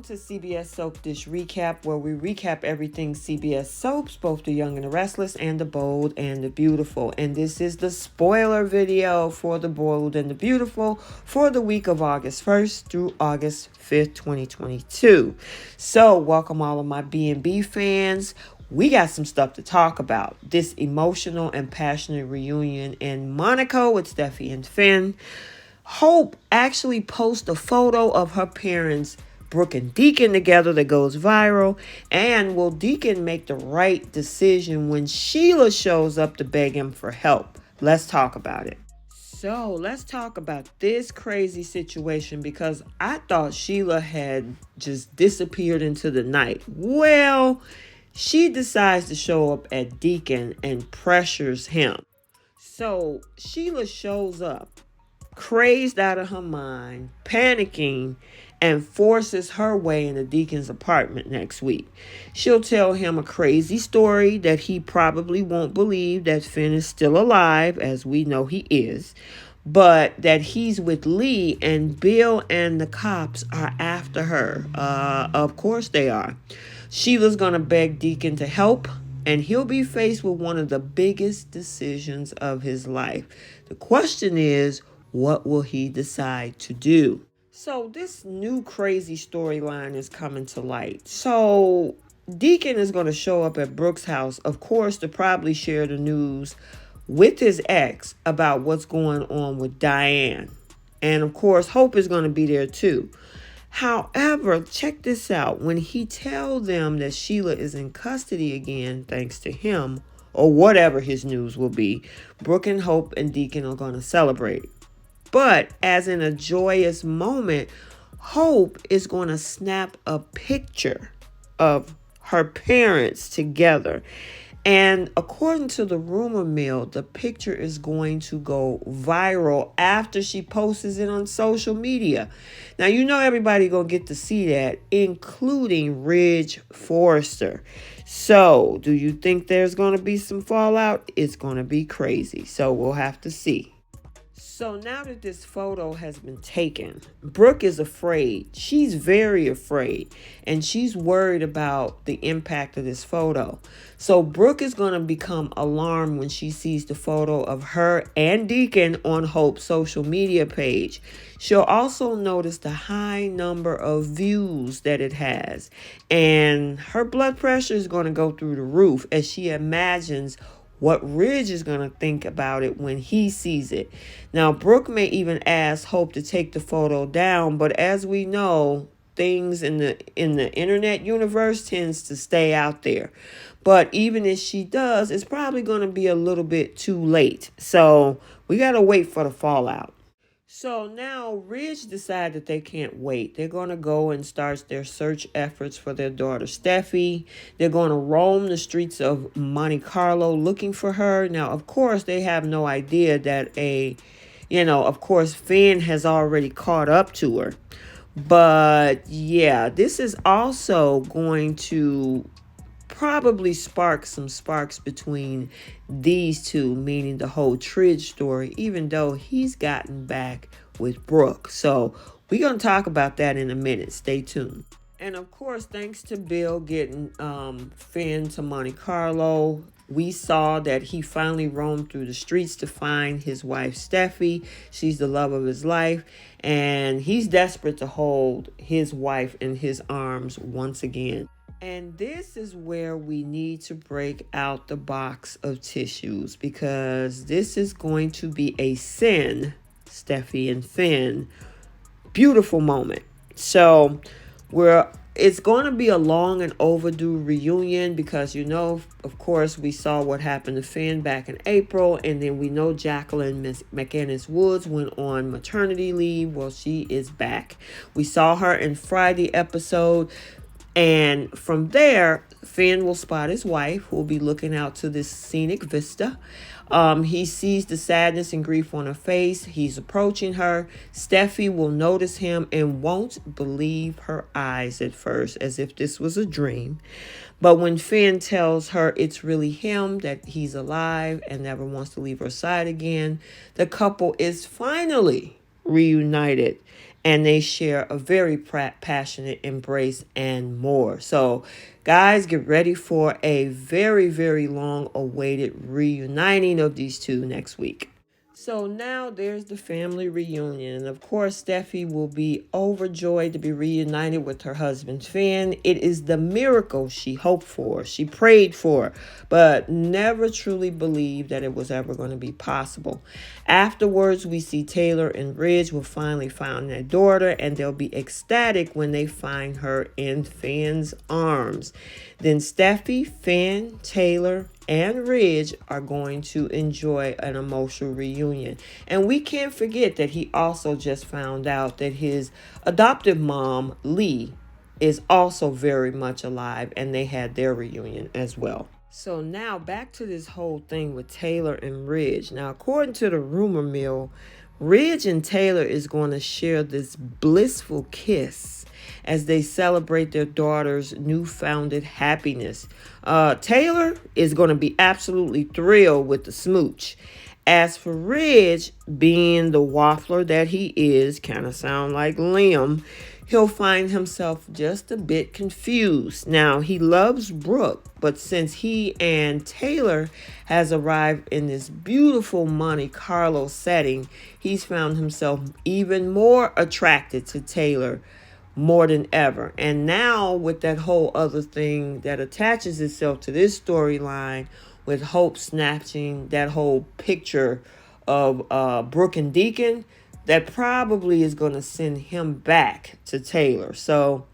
Welcome to CBS Soap Dish Recap, where we recap everything CBS soaps, both the young and the restless, and the bold and the beautiful. And this is the spoiler video for the bold and the beautiful for the week of August 1st through August 5th, 2022. So, welcome all of my B&B fans. We got some stuff to talk about. This emotional and passionate reunion in Monaco with Steffy and Finn. Hope actually posts a photo of her parents, Brooke and Deacon, together that goes viral. And will Deacon make the right decision when Sheila shows up to beg him for help? Let's talk about it. So let's talk about this crazy situation, because I thought Sheila had just disappeared into the night. Well, she decides to show up at Deacon and pressures him. So Sheila shows up, crazed out of her mind, panicking, and forces her way into Deacon's apartment next week. She'll tell him a crazy story that he probably won't believe, that Finn is still alive, as we know he is, but that he's with Lee and Bill and the cops are after her. Of course they are. Sheila's gonna beg Deacon to help, and he'll be faced with one of the biggest decisions of his life. The question is, what will he decide to do? So this new crazy storyline is coming to light. So Deacon is going to show up at Brooke's house, of course, to probably share the news with his ex about what's going on with Diane. And of course, Hope is going to be there too. However, check this out. When he tells them that Sheila is in custody again, thanks to him, or whatever his news will be, Brooke and Hope and Deacon are going to celebrate. But as in a joyous moment, Hope is going to snap a picture of her parents together. And according to the rumor mill, the picture is going to go viral after she posts it on social media. Now, you know everybody going to get to see that, including Ridge Forrester. So, do you think there's going to be some fallout? It's going to be crazy. So, we'll have to see. So now that this photo has been taken, Brooke is afraid. She's very afraid. And she's worried about the impact of this photo. So Brooke is going to become alarmed when she sees the photo of her and Deacon on Hope's social media page. She'll also notice the high number of views that it has. And her blood pressure is going to go through the roof as she imagines what Ridge is going to think about it when he sees it. Now, Brooke may even ask Hope to take the photo down, but as we know, things in the internet universe tends to stay out there. But even if she does, it's probably going to be a little bit too late. So we got to wait for the fallout. So now Ridge decide that they can't wait. They're going to go and start their search efforts for their daughter Steffi. They're going to roam the streets of Monte Carlo looking for her. Now, of course, they have no idea that of course, Finn has already caught up to her. But yeah, this is also going to probably spark some sparks between these two, meaning the whole Tridge story, even though he's gotten back with Brooke. So we're going to talk about that in a minute. Stay tuned. And of course, thanks to Bill getting Finn to Monte Carlo, we saw that he finally roamed through the streets to find his wife, Steffi. She's the love of his life. And he's desperate to hold his wife in his arms once again. And this is where we need to break out the box of tissues, because this is going to be a sin, Steffy and Finn, beautiful moment. So it's going to be a long and overdue reunion, because, of course, we saw what happened to Finn back in April. And then we know Jacqueline McInnes Woods went on maternity leave. Well, she is back. We saw her in Friday episode. And from there, Finn will spot his wife, who will be looking out to this scenic vista. He sees the sadness and grief on her face. He's approaching her. Steffi will notice him and won't believe her eyes at first, as if this was a dream. But when Finn tells her it's really him, that he's alive and never wants to leave her side again, the couple is finally reunited. and they share a very passionate embrace and more. So, guys, get ready for a very, very long awaited reuniting of these two next week. So now there's the family reunion. And of course, Steffi will be overjoyed to be reunited with her husband, Finn. It is the miracle she hoped for, she prayed for, but never truly believed that it was ever going to be possible. Afterwards, we see Taylor and Ridge will finally find their daughter, and they'll be ecstatic when they find her in Finn's arms. Then Steffi, Finn, Taylor, and Ridge are going to enjoy an emotional reunion. And we can't forget that he also just found out that his adoptive mom, Lee, is also very much alive, and they had their reunion as well. So now back to this whole thing with Taylor and Ridge. Now, according to the rumor mill, Ridge and Taylor is going to share this blissful kiss as they celebrate their daughter's newfounded happiness. Taylor is going to be absolutely thrilled with the smooch. As for Ridge, being the waffler that he is, kind of sound like Liam, he'll find himself just a bit confused. Now, he loves Brooke, but since he and Taylor has arrived in this beautiful Monte Carlo setting, he's found himself even more attracted to Taylor more than ever. And now with that whole other thing that attaches itself to this storyline, with Hope snatching that whole picture of Brooke and Deacon, that probably is going to send him back to Taylor. So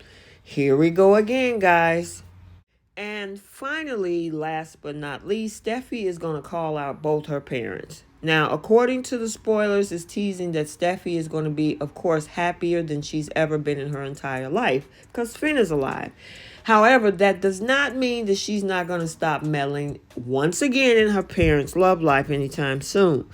here we go again, guys. And finally, last but not least, Steffi is going to call out both her parents. Now, according to the spoilers, it's teasing that Steffi is going to be, of course, happier than she's ever been in her entire life because Finn is alive. However, that does not mean that she's not going to stop meddling once again in her parents' love life anytime soon.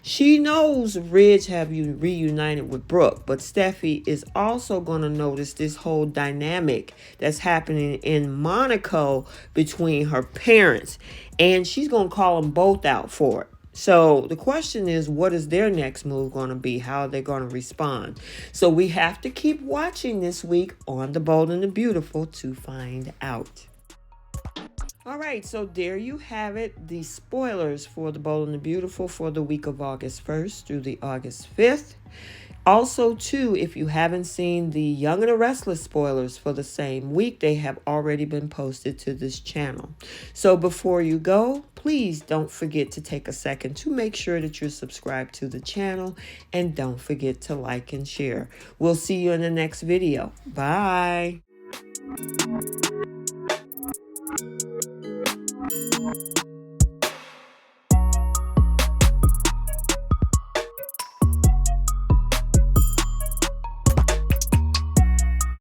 She knows Ridge have reunited with Brooke, but Steffi is also going to notice this whole dynamic that's happening in Monaco between her parents, and she's going to call them both out for it. So the question is, what is their next move going to be? How are they going to respond? So we have to keep watching this week on The Bold and the Beautiful to find out. All right, so there you have it. The spoilers for The Bold and the Beautiful for the week of August 1st through the August 5th. Also, too, if you haven't seen the Young and the Restless spoilers for the same week, they have already been posted to this channel. So before you go, please don't forget to take a second to make sure that you're subscribed to the channel, and don't forget to like and share. We'll see you in the next video. Bye.